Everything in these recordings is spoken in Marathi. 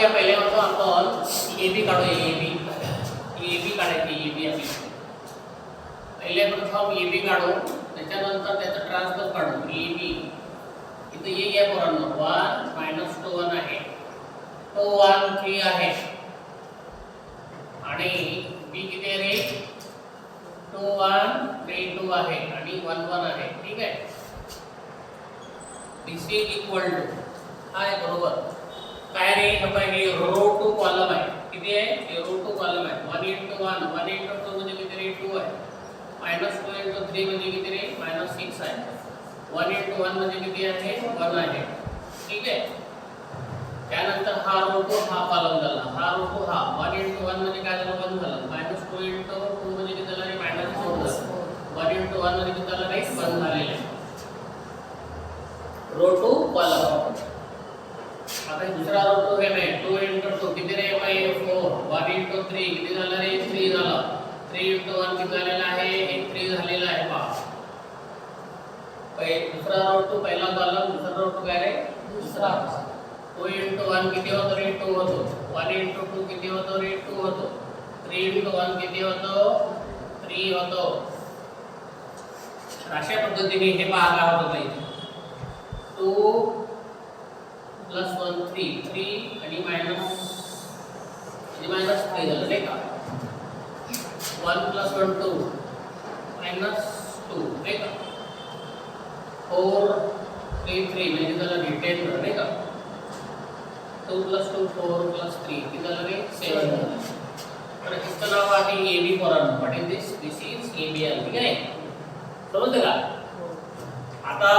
या पहिल्यावर आपण ए बी काढूया. ए बी काढायची. ए बी आपली पहिले प्रथम ए बी काढू, त्याच्यानंतर त्याचं ट्रान्सपोज काढू. ए बी इथं ए घ्या पोरांनो. 1 - 2 1 आहे, तो 1 3 आहे आणि बी किती आहे रे? 2 1 3 2 आहे आणि 1 1 आहे. ठीक आहे. दिस इज इक्वल टू काय बरोबर काय रे? हे रो टू कॉलम आहे. किती आहे? हे रो टू कॉलम आहे. 1 * 1 1 * 2 म्हणजे किती रे? 2 आहे. -2 * 3 म्हणजे किती रे? -6 आहे. 1 * 1 म्हणजे किती आहे? 1 आहे. ठीक आहे. त्यानंतर हा रो टू हा कॉलम झाला. हा रो टू हा 1 * 1 म्हणजे काय झालं? 1 झालं. -2 * 2 म्हणजे किती झालं रे? -4 झालं. 1 * 1 म्हणजे किती झालं रे? 1 झालेलं आहे. Row to column. आता दुसरा रो टू हे नाही. 2 * 2 किती रे? 4. 1 * 3 किती झालं रे? 3 झालं. 3 * 1 किती झालेलं आहे? हे 3 झालेलं आहे. पहा दुसरा रो टू पहिला कॉलम, दुसरा रो टू काय रे? दुसरा. 2 * 1 किती होतो रे? 2 होतो. 1 * 2 किती होतो रे? 2 होतो. 3 * 1 किती होतो? 3 होतो. अशा पद्धतीने हे पाहायला होतं पाहिजे. 2 + 1 3 आणि -3 झालं नाही का? 1 + 1 2 -2 नाही का? 4 3 3 म्हणजे झालं 10 झालं नाही का? 2 + 2 4 + 3 किती झालं रे? 7 झालं. तर इसचं नाव आहे ए बी पोरांनो. What is this? This is A B आलं. ठीक आहे. समजलं का? आता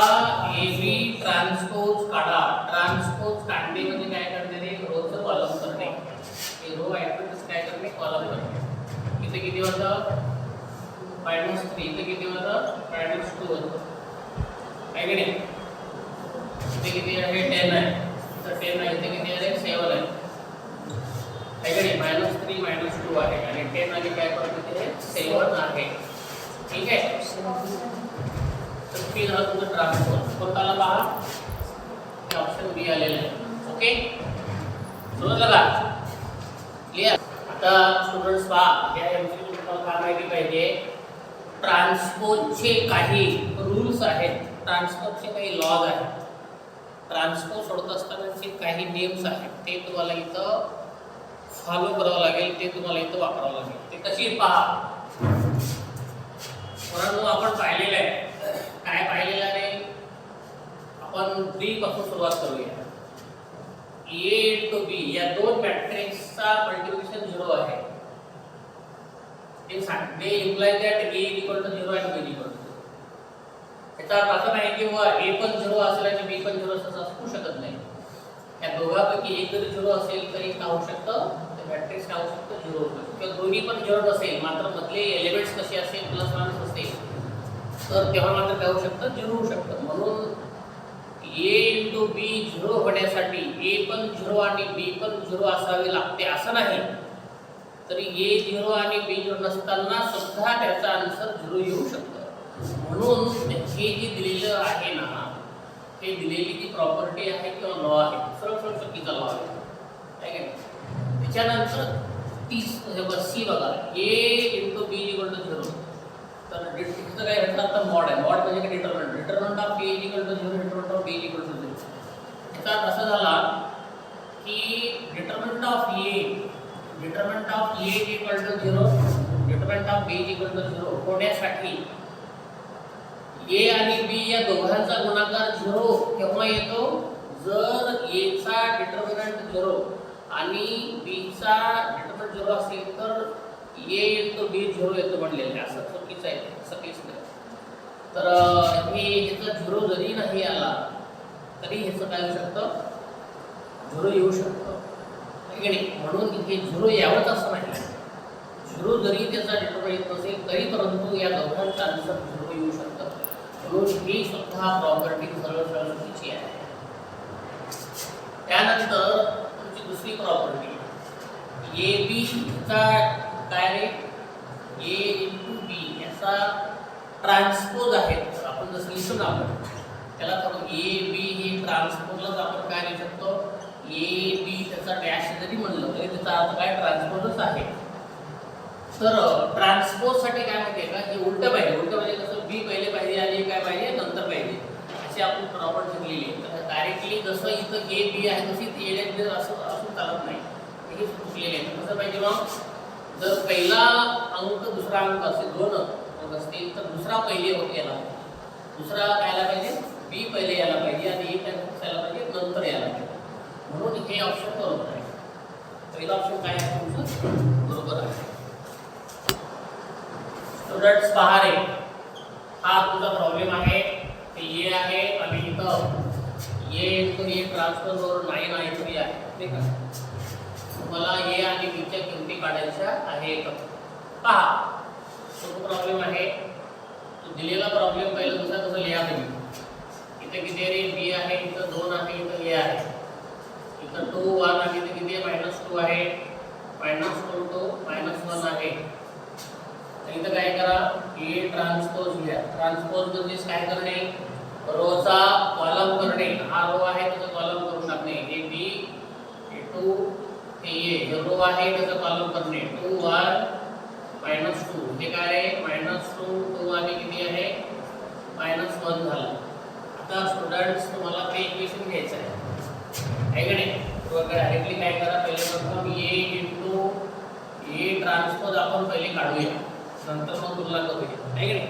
ए बी ट्रान्सपोज काढा. ट्रान्सपोज काढणे म्हणजे काय करणे रे? रोचं कॉलम करणे. हे रो ॲटोमॅटिक काय करणे? कॉलम करणे. इथे किती होतं? -3. इथे किती होतं? -2 होतं. आहे की नाही? इथे किती आहे? 10 आहे. तर 10 आहे. इथे किती आहे? 7 आहे. आहे की नाही? -3 - 2 आहे आणि 10 आणि काय परत इथे 7 आहे. ठीक आहे. तर पी झालं तुमचं ट्रान्सपोज. कोणताला पहा? हे ऑप्शन बी आलेलं आहे. ओके. समजलं का? क्लिअर? आता स्टुडंट्स पहा, या एमसीक्यू तुम्हाला काय माहिती पाहिजे? ट्रान्सपोजचे काही रूल्स आहेत. ट्रान्सपोजचे काही लॉज आहेत. ट्रान्सपोज सोडत असतानाचे काही नियम्स आहेत. ते तुम्हाला इथं फॉलो करावं लागेल. ते तुम्हाला इथं वापरावं लागेल. ते कशी पहा? परंतु आपण पाहिलेलं आहे. काय पाहिलेलं आहे? आपण बी पासून सुरुवात करूया. ए * बी या दोन मॅट्रिक्सचा मल्टिप्लिकेशन 0 आहे. ते सांगते इम्प्लाय दॅट ए = 0 आणि बी = 0. याचा अर्थ असा नाही की ए पण 0 असेल आणि बी पण 0 असू शकत नाही. या दोघांपैकी एक जरी 0 असेल तरी काय होऊ शकतं? ते मॅट्रिक्स काय होऊ शकतं? 0 होऊ शकतं. किंवा दोन्ही पण 0 नसेल, मात्र मधले एलिमेंट्स कसे असेल? प्लस मायनस असेल, तर तेव्हा मात्र काय होऊ शकतं? 0 होऊ शकतं. म्हणून ए * बी 0 होण्यासाठी ए पण 0 आणि बी पण 0 असावे लागते असं नाही. तरी ए 0 आणि बी 0 नसताना सुद्धा त्याचा आन्सर 0 येऊ शकतं. म्हणून हे जे दिलेलं आहे ना, हे दिलेली जी प्रॉपर्टी आहे किंवा लॉ आहे, सरळ चुकीचा लॉ आहे का? त्याच्यानंतर 30 सी बघा, ए * बी = 0. तर डिटरमिनंट काय ह्याचा अर्थ मॉड आहे. मॉड म्हणजे काय? Determinant. Determinant of A = 0, determinant of B = 0. याचा अर्थ असा झाला की determinant of A = 0, determinant of B = 0 होण्यासाठी ए आणि बी या दोघांचा गुणाकार 0 केव्हा येतो? जर ए चा डिटरमिनंट 0 आणि बी चा डिटरमिनंट 0 असेल तर ए * बी 0 येतो म्हणलेलं. असं चुकीचं आहे. सकीच नाही. तर हे ह्याचा 0 जरी नाही आला तरी ह्याचं काय होऊ शकतं? 0 येऊ शकतं. आहे की नाही? म्हणून हे 0 यावंच असं नाही. 0 जरी त्याचा डिटरमिनंट येत नसेल तरी परंतु या दोघांचा आन्सर 0 येऊ शकतं. म्हणून ही सुद्धा प्रॉपर्टी सरळ चुकीची आहे. त्यानंतर तुमची दुसरी प्रॉपर्टी ए बी चा काय रे? ए * बी याचा ट्रान्सपोज आहे. आपण जसं लिहितो ना, आपण त्याला थोडं ए बी हे ट्रान्सपोजलाच आपण काय लिहू शकतो? ए बी त्याचा डॅश जरी म्हणलं तरी त्याचा अर्थ काय ट्रान्सपोजच आहे. तर ट्रान्सपोजसाठी काय माहिती आहे का, हे उलटं पाहिजे. उलटं म्हणजे कसं, बी पहिले पाहिजे आणि काय पाहिजे नंतर पाहिजे, अशी आपण प्रॉपर्टी शिकलेली आहे. तर डायरेक्टली जसं इथं ए बी आहे तशी ए बी असं असं चालत नाही, हे शिकलेले आहे. कसं पाहिजे मग, जर पहिला अंक दुसरा अंक असेल, दोन अंक असतील तर दुसरा पहिले यायला, दुसरा यायला पाहिजे, बी पहिले यायला पाहिजे आणि ए यायला पाहिजे, नंतर यायला पाहिजे. म्हणून हे ऑप्शन बरोबर आहे. पहिला ऑप्शन काय आहे तुमचं, बरोबर आहे. स्टुडंट्स पहा रे, हा तुमचा प्रॉब्लेम आहे. ते ए आहे आणि इथं ए इंटू ए ट्रान्सफर वरून 9 आहे तरी आहे, ठीक आहे. तुम्हाला ए आणि बीच्या किमती काढायच्या आहेत. पहा तो प्रॉब्लेम आहे. तो दिलेला प्रॉब्लेम पहिला दुसरा कसं लिहा तुम्ही. इथे किती आहे रे, बी आहे, इथं 2 आहे, इथं ए आहे, इथं 2 1 आहे, इथे किती आहे -2 आहे, -2 to -1 आहे. इथं काय करा, ए ट्रान्सपोज लिहा. ट्रान्सपोज म्हणजे काय करणे, रोचा कॉलम करणे. हा रो आहे त्याचा कॉलम करून टाकणे. A B, A 2, A row आहे त्याचा कॉलम करणे. 2 1 -2 हे काय आहे, -2 2 आणि किती आहे -1 झालं. आता स्टुडंट्स तुम्हाला ते इक्वेशन घ्यायचं आहे का नाही. डायरेक्टली काय करा, पहिले प्रथम ए इंटू ए ट्रान्सपोज आपण पहिले काढूया, नंतर मग तुलना करूया, आहे की नाही.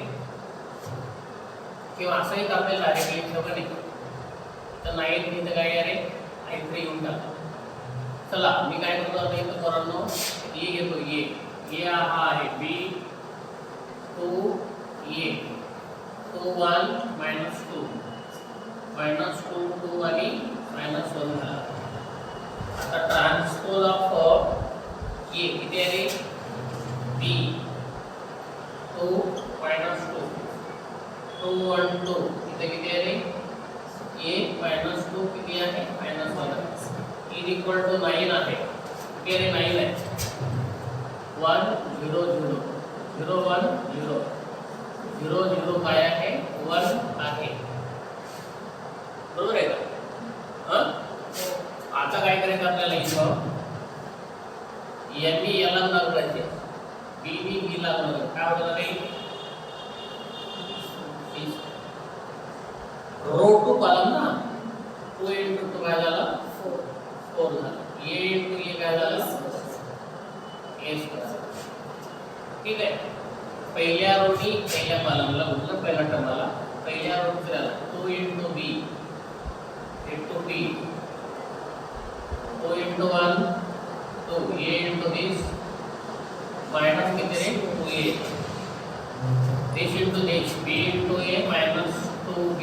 किंवा असंही कापेल डायरेक्टली ठेवा नाही तर 9 इथं काय आहे रे, I3 येऊन टाका. चला मी काय करतो आता इथं पोरांनो, ए घेतो. ए हा आहे बी 2 ए 2 1 -2 -2 2 आणि -1 झाला. आता ट्रान्सपोज ऑफ ए किती आहे रे, बी 2 -2 2 1 2 इथे किती आहे रे, ए -2 किती आहे -1 इक्वल टू 9 आहे. किती आहे 9 आहे, 1 0 0 0 1 0 0 0 काय आहे 1 आहे, बरोबर आहे का. आता काय करायचं आपल्याला, इथं यांनी याला गुणाकार करायचे, बी बी बी ला गुणाकार. काय होणार आहे, रो टू कॉलम ना, 2 इंटू 2 काय झाला 4 झाला. ए इंटू ए काय झालं ए स्क्वेअर. ठीक आहे. पहिल्या रोनी पहिल्या कॉलमला म्हटलं, पहिल्या टर्मला पहिल्या रोचं झालं 2 इंटू बी इंटू बी 2 इंटू 1 2 ए इंटू दिस मायनस किती रे 2a this into this b into a minus 2b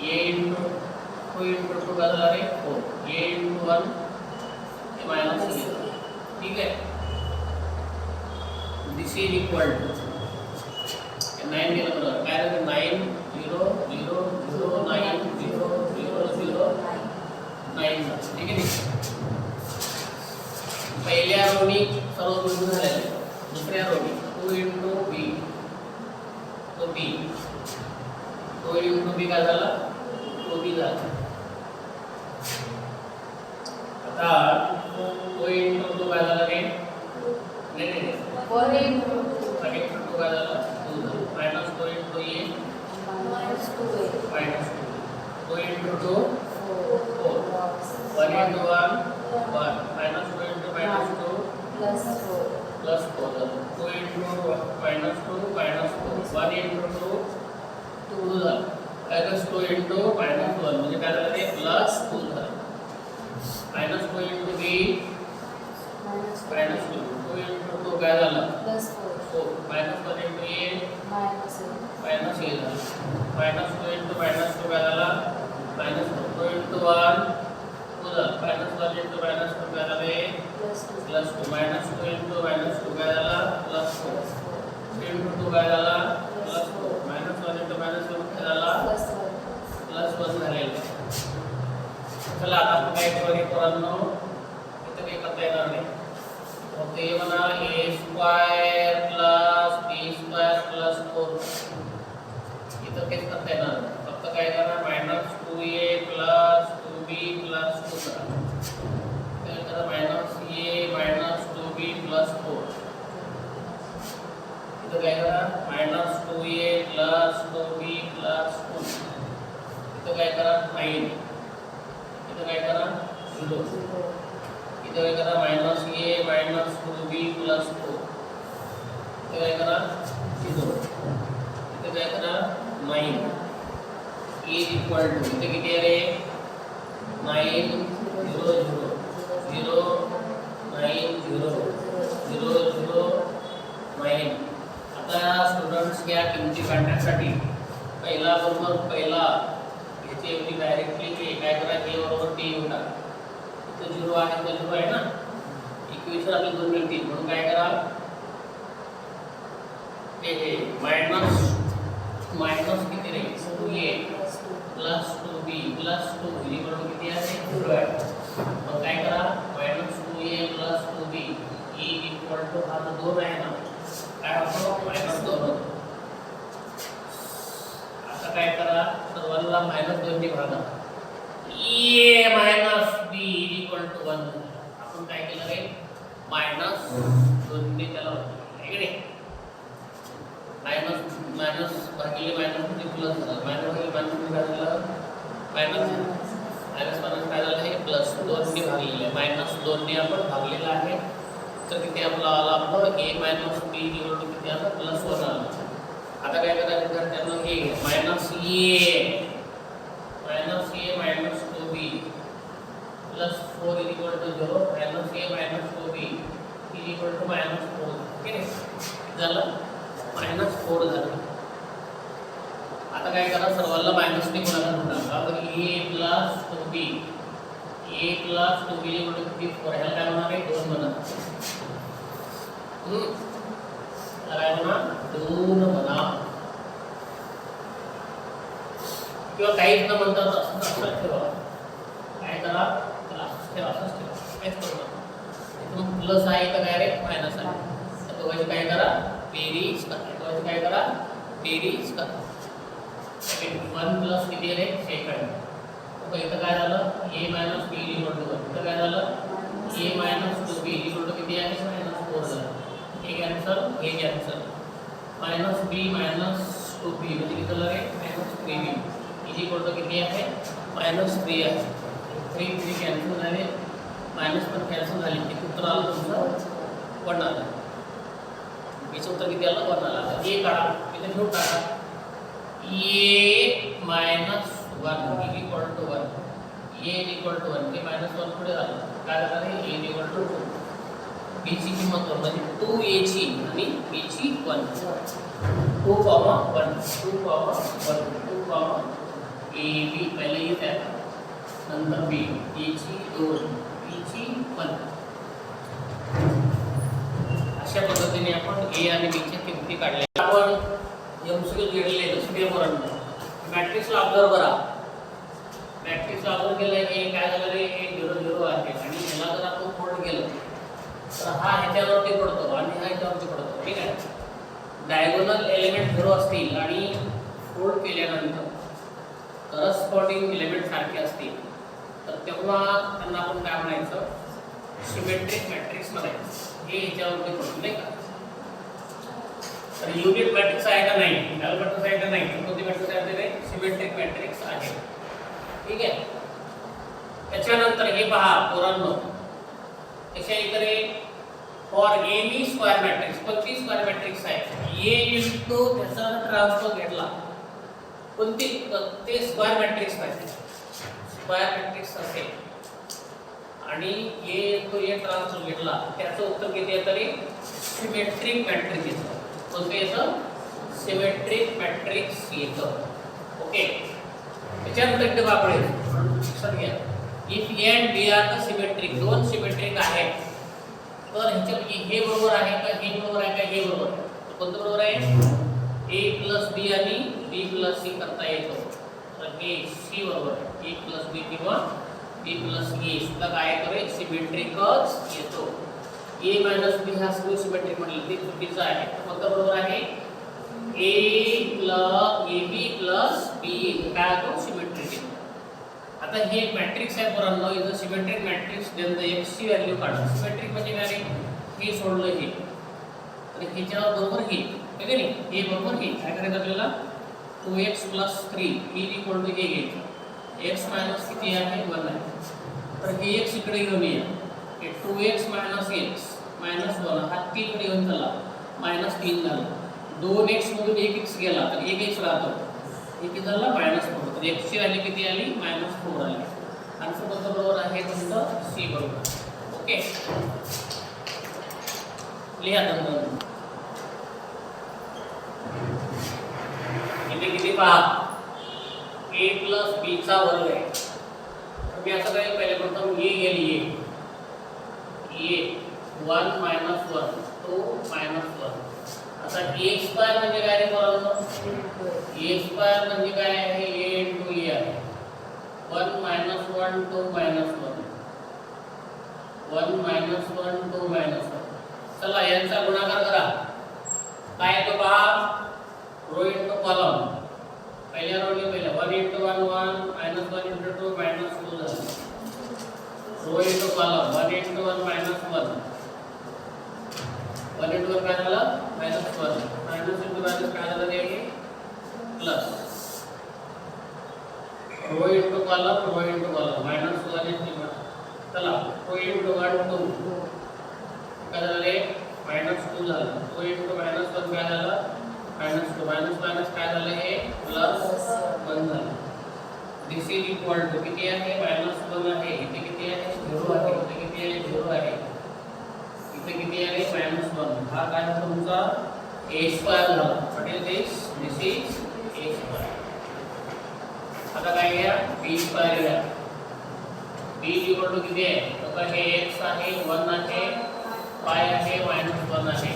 a into 2 into 2 का झाला रे 4 a इंटू 1 a मायनस 3. ठीक है, दिस इज इक्वल टू 9 दिलं बरोबर. काय रे 9 0 0 0 9 0 0 0 9. ठीक आहे. पहिल्या रोनी सर्व बिंदू झालेले, दुसऱ्या रोनी 2 इंटू बी तो बी 2 इंटू बी काय झाला 2b झाला. आता 2 इंटू 2 काय झाला रे, नाही नाही 4 इंटू 2 काय झाला 2 झाला. Minus 2 into a minus 2 2 into 2 4 1 into 1 1 minus 2 into minus 2 plus 4 2 into minus 2 minus 4 1 into 2 2 झाला. मायनस 2 इंटू मायनस 1 म्हणजे काय झालं ते प्लस 2 झालं. मायनस 2 इंटू बी मायनस 2 इंटू 2 काय झालं plus 4 minus 1 into a minus ए झालं. मायनस 2 इंटू मायनस 2 काय झाला मायनस 2 इंटू 1 2 झालं. मायनस 1 इंटू मायनस 2 काय झालं प्लस 2 मायनस 2 इंटू मायनस 2 काय झाला प्लस 4 3 इंटू 2 काय झाला प्लस 4 मायनस 1 इंटू मायनस 1 काय झाला प्लस 1 झालेला. चला आता आपण काय करूया पोरांनो, इथं काही करता येणार नाही. मग ते म्हणा a square plus b square plus 4 इथं काहीच करता येणार नाही. फक्त काय करणार minus 2a plus 2b plus 2 करा. Minus 2a plus 2b plus 2. इथं काय करा 9. इथं काय करा 0. इथं काय करा minus a minus 2b plus 2. इथं काय करा 0. इथं काय करा 9 इज इक्वल टू इथे किती आहे रे 9 0 0 0 9 0 0 0 9. आता स्टुडंट्स या किमती काढण्यासाठी पहिला बरोबर पहिला याची एवढी डायरेक्टली काय करा a बरोबर t येऊन टाका. इथं 0 आहे तर 0 आहे ना इक्वेशन आपली 2 मिळतील म्हणून काय करा हे मायनस किती रे 2a प्लस 2b प्लस 2 ही बरोबर किती आहे 0 आहे. मग काय करा minus 2a plus 2b equal to हा 2 आहे ना काय होतो मायनस 2 होतो. आता काय करा सर्वांना मायनस 2 ने भागा a minus b equal to 1. आपण काय केलं रे मायनस 2 ने त्याला आहे की नाही मायनस मायनस भागिले मायनस म्हणजे प्लस झालं मायनस भागिले मायनस काय झालं मायनस मायनस मायनस काय झालं हे प्लस 2 ने भागलेलं आहे मायनस 2 ने आपण भागलेलं आहे तर किती आपला आला आपलं a minus b equal to किती आलं प्लस 1 आलं. आता काय करायचं तर त्यानं हे minus a minus 2b plus 4 equal to 0 minus a minus 2b equal to minus 4 ठीक आहे झालं मायनस 4 झालं. आता काय करा सर्वांना मायनस ने गुणाकार करा तर a plus 2b equal to किती 4 ह्याला काय होणार आहे 2 म्हणा काय म्हणा 2 म्हणा किंवा काहीच न म्हणता असं ठेवा काय करा असंच ठेवा काहीच करू नका. इथून प्लस आहे तर काय रे मायनस आहे तर दोघांची काय करा बेरीज करा काय करा बेरीज करा 1 प्लस किती रे सेकंड तर इथं काय झालं a minus b equal to 1. इथं काय झालं a minus 2b equal to किती आहे मायनस 4 झालं. हे cancel minus b minus 2b म्हणजे किती झालं रे मायनस 3b इक्वल टू किती आहे मायनस 3 आहे. 3 कॅन्सल झाले मायनस पण कॅन्सल झाली किती उत्तर आलं तुमचं 1 आलं. याचं उत्तर किती आलं 1 आलं. a काढा इथे ठेवून टाका a minus 1 equal to 1 a equal to 1 ते मायनस 1 पुढे झालं काय झालं रे a इक्वल टू 2 b ची किंमत म्हणजे 2a ची आणि b ची 1 2, 1 2, 1 2, a b पहिले येत आहे नंतर b a ची 2 b ची 1 अशा पद्धतीने आपण a आणि b च्या किमती काढल्या. आपण एमसीक्यू लिहिलेले जसे पेपर मॅट्रिक्सला ऑब्झर्व करा मॅट्रिक्सला ऑब्झर्व केलं की काय झालं रे हे 0 0 आहे आणि ह्याला जर आपण फोल्ड केलं तर हा ह्याच्यावरती पडतो आणि हा ह्याच्यावरती पडतो ठीक आहे. डायगोनल एलिमेंट 0 असतील आणि फोल्ड केल्यानंतर करस्पॉन्डिंग एलिमेंट सारखे असतील तर तेव्हा त्यांना आपण काय म्हणायचं सिमेट्रिक मॅट्रिक्स म्हणायचं. हे ह्याच्यावरती पडतो नाही का. तर युनिट मॅट्रिक्स आहे का नाही डबल मॅट्रिक्स आहे का नाही कोणती मॅट्रिक्स आहे ते सिमेट्रिक मॅट्रिक्स आहे ठीक आहे. त्याच्यानंतर हे पहा पोरांनो त्याच्या इकडे फॉर एनी स्क्वेअर मॅट्रिक्स कोणती स्क्वेअर मॅट्रिक्स आहे a इंटू त्याचा ट्रान्सपोज घेतला कोणती ते स्क्वेअर मॅट्रिक्स आहे स्क्वेअर मॅट्रिक्स असेल आणि a इंटू a ट्रान्सपोज घेतला त्याचं उत्तर किती येतं रे सिमेट्रिक मॅट्रिक्स येतं. कोणतं येतं सिमेट्रिक मॅट्रिक्स येतं ओके. त्याच्यानंतर एकदम आपण लक्षात घ्या if a and b are the symmetric दोन सिमेट्रिक आहेत तर ह्याच्यापैकी हे बरोबर आहे का हे बरोबर आहे का हे बरोबर आहे कोणतं बरोबर आहे a प्लस b आणि b प्लस c करता येतो तर हे c बरोबर आहे a प्लस b किंवा b प्लस a सुद्धा काय करे सिमेट्रिकच येतो. a मायनस b हा स्क्यू सिमेट्रिक म्हटलं ते चुकीचं आहे तर कोणतं बरोबर आहे ab प्लस b काय होतो सिमेट्रिक येतो. आता हे मॅट्रिक्स आहे पोरांनो is a symmetric matrix then the x ची व्हॅल्यू काढा. सिमेट्रिक म्हणजे काय हे सोडलं हे तर ह्याच्या बरोबर हे ठीक आहे नाही, हे बरोबर हे काय करायचं आपल्याला 2x + 3 इज इक्वल टू हे घ्यायचं. x मायनस किती आहे 1 आहे. तर हे x इकडे घेऊन या. हे 2x - x मायनस 1 हा 3 कडे येऊन चला -3 झालं. 2x मधून 1x गेला तर 1x राहतो. हे किती झालं -4. तर x ची व्हॅल्यू किती आली -4 आली. आन्सर बरोबर आहे तुमचं सी बरोबर. ओके लिहा नंतर इथे किती पहा a + b चा वर्ग आहे. तर मी असं काही पहिले प्रथम a गेली a 1 - 1 तो -1. आता a² म्हणजे काय रे पोरांनो, a² म्हणजे काय आहे a * a आहे. 1 - 1 तो -1 1 - 1 तो -1. चला यांचा गुणाकार करा. काय येतो पहा रो इंटू कॉलम. पहिल्या रोनी पहिल्या 1 * 1 1 -1 * 2 -2 झालं. रो इंटू कॉलम 1 * 1 -1 1 * 1 काय झालं -1 मायनस इंटू मायनस काय झालं ते प्लस. रो इंटू कॉलम -1 * 1 चला रो इंटू 1 2 काय झालं रे -2 झालं. 2 इंटू -1 काय झालं -2 मायनस काय झालं हे +1 झालं. दिस इज इक्वल टू किती आहे -1 आहे. इथे किती आहे 0 आहे. इथे किती आहे 0 आहे. इथे किती आहे -1. हा काय होता तुमचा a² झाला. What is this is a². आता काय घ्या b² घ्या. b इक्वल टू किती आहे तर हे x आहे 1 आहे y आहे -1 आहे.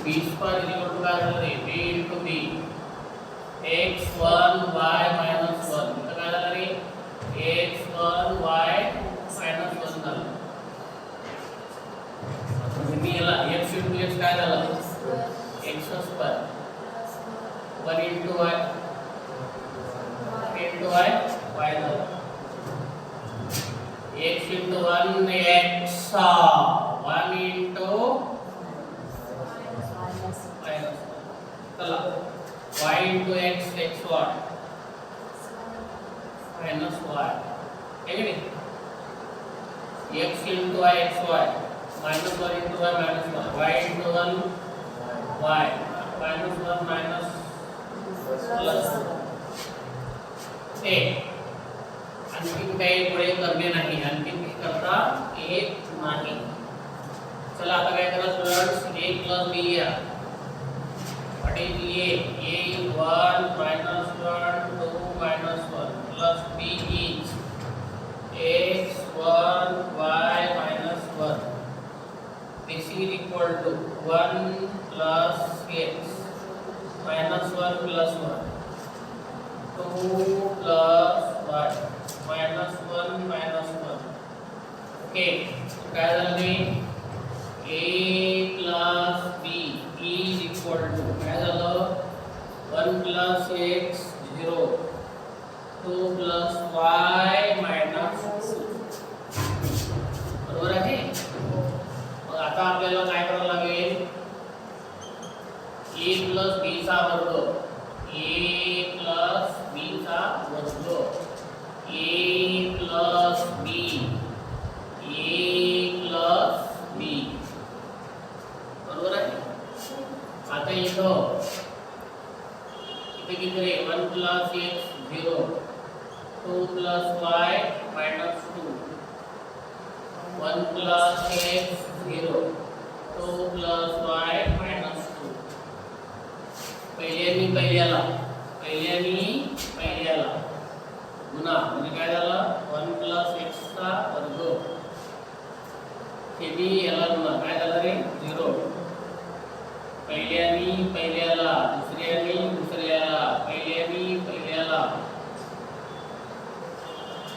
b² इक्वल टू काय झालं रे b * b x1 y -1 तर काय झालं रे x1 y -1 झालं. मी याला x * x काय झालं x² 1 * y y झालं. x * 1 x 1 * चला y * x x what -y है कि नहीं. x * y x y -1 * y -1 y * 1 y -1 plus a. आणखी काही पुढे करणे नाही. आणखी काही करता येत नाही. चला आता काय करा स्टुडंट्स a + b या. What is a? a is 1 - 1 2 -1 plus b is x1 y -1. This is equal to 1 plus x -1 plus 1 2 plus y -1 -1. Okay काय झालं ते a plus b is equal to काय झालं 1 plus x 0 2 plus y -2 बरोबर आहे. मग आता आपल्याला काय करावं लागेल a plus b चा वर्ग a plus b चा वर्ग a plus b बरोबर आहे. आता इथं किती रे 1 plus x 0 2 plus y -2 1 plus x 0 2 plus y -2. पहिल्याला गुणा म्हणजे काय झालं 1 plus x चा वर्ग हे बी याला गुणा काय झालं रे 0. पहिल्याला दुसऱ्याला पहिल्याला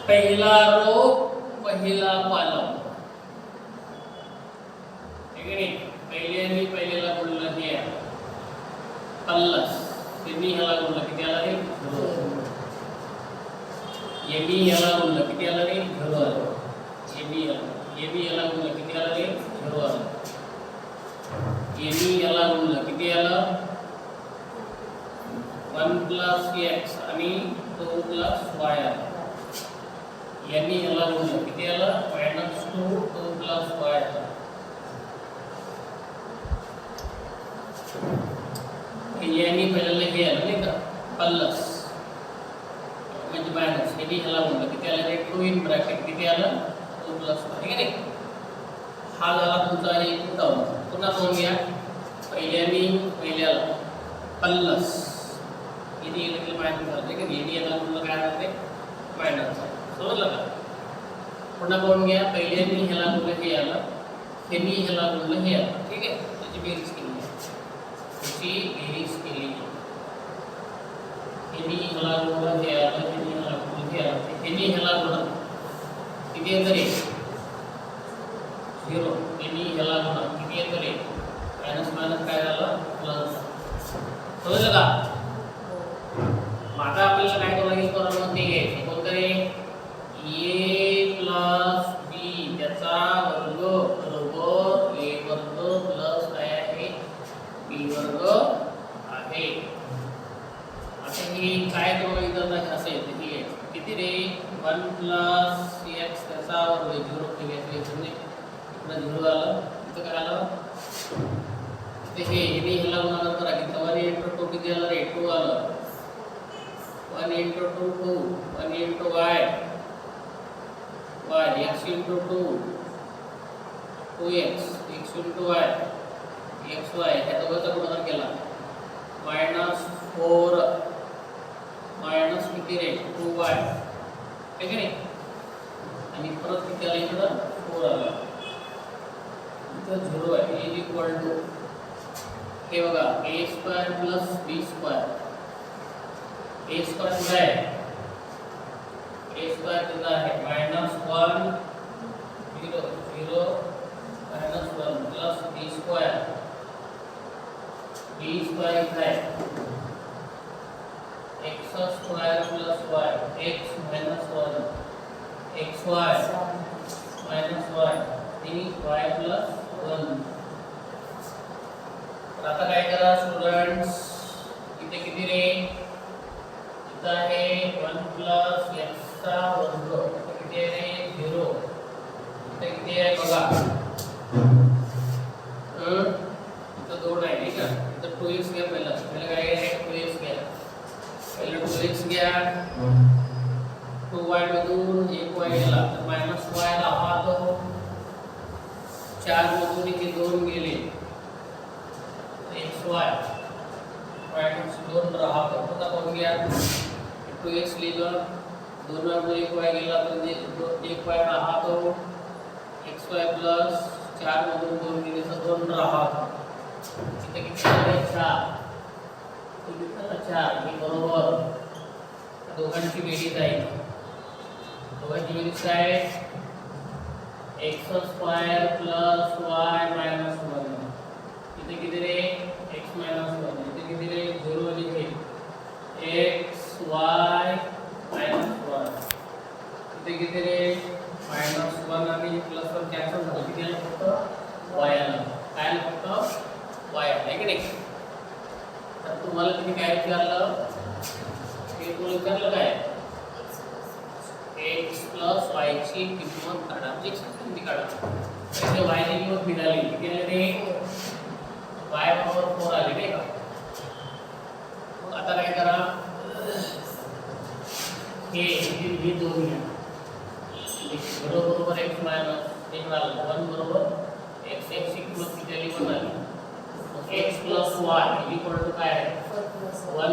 पहिला रो पहिला कॉलम ठीक आहे. पहिल्याला गुणलं हे प्लस त्यांनी ह्याला गुणलं किती आला रे 0. एबी याला गुणलं किती आला रे 0 आला. एबी याला गुणलं किती आला रे 0 आला. यांनी याला गुणलं किती आलं 1 प्लस एक्स आणि 2 प्लस वाय आलं. यांनी याला गुणलं किती आलं -2 2 प्लस वाय आलं. यांनी पहिल्यांदा हे आलं नाही का प्लस म्हणजे मायनस. यांनी ह्याला गुणलं किती आलं रे 2 इन ब्रॅकेट किती आलं 2 प्लस वाय. ठीक आहे. हा झाला तुमचा एक टर्म. पुन्हा पाहून घ्या. पहिल्याला प्लस इथे इथे मायनस झालं की यांनी याला गुणलं काय झालं ते मायनस झालं. समजलं का. पुन्हा पाहून घ्या. पहिल्यांनी ह्याला गुणलं हे आलं ह्यांनी ह्याला गुणलं हे आलं. ठीक आहे. त्याची बेरीज केली ह्यांनी ह्याला गुणलं हे आलं ह्यांनी ह्याला गुणलं हे आलं ह्यांनी ह्याला गुणलं किती येतं रे 0. ह्यांनी ह्याला गुणलं किती येतं रे मायनस मायनस काय झालं प्लस. समजलं का. आता आपल्याला काय करावं लागेल करावं ते घ्यायचं कोणतं रे a प्लस b त्याचा वर्ग बरोबर a वर्ग प्लस काय आहे b वर्ग आहे. आता हे काय करावं लागेल असं येतं हे किती रे 1 प्लस x त्याचा वर्ग 0 ठेवायचं म्हणजे इकडे 0 आलं इथं काय आलं ते हे ह्याला गुणाकार करा की 1 * 2 किती आलं रे 2 आलं. 1 * 2 2 1 * y x * 2 2x x * y xy ह्या दोघांचा गुणाकार केला -4 मायनस किती रे 2y. ठीक आहे. आणि परत किती आलं इकडं 4 आलं इथं 0 आहे = हे बघा a² + b². a² काय आहे a² किती आहे -1 0 0 -1 + b². b² काय x² + y x - 1 xy - y 3y + 1. आता काय करा स्टुडंट्स इथे किती रे इथं आहे 1 प्लस x चा वर्ग इथे किती आहे रे 0. इथे किती आहे बघा इथं 2 आहे ठीक आहे. इथं 2x घ्या पहिला काय आहे 2x घ्या. पहिला 2x घ्या 2y मधून 1y गेला तर -y राहतो 4 मधून इथे 2 गेले xy -2 राहतो. आता पाहून घ्या 2x लिहिलं 2 मधून 1y गेला तर 1y राहतो xy प्लस 4 मधून 2 गेले तर 2 राहतो. इथे किती आहे 4 4 हे बरोबर दोघांची बेरीज आहे. दोघांची बेरीज काय x² + y - 1. इथे किती रे x - 1 इथे किती रे 0 लिहिले x y - 1 इथे किती रे -1 आणि +1 कॅन्सल झालं किती आलं फक्त y आलं. काय आलं फक्त y आलं आहे की नाही. तर तुम्हाला किती काय विचारलं हे तुम्हाला विचारलं काय x + y ची किंमत काढा म्हणजे किती काढा. तर y ची किंमत मिळाली किती आली रे y = 4 आली नाही का. मग आता काय करा हे दोन घ्या बरोबर x - 1 बरोबर x ची किंमत किती आली 1 आली. x + y = काय आहे 1 + 4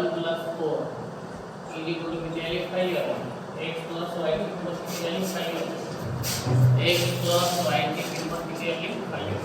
किती आली 5 आली. x + y ची किंमत किती आली 5 आली. x + y ची किंमत किती आली 5 आली.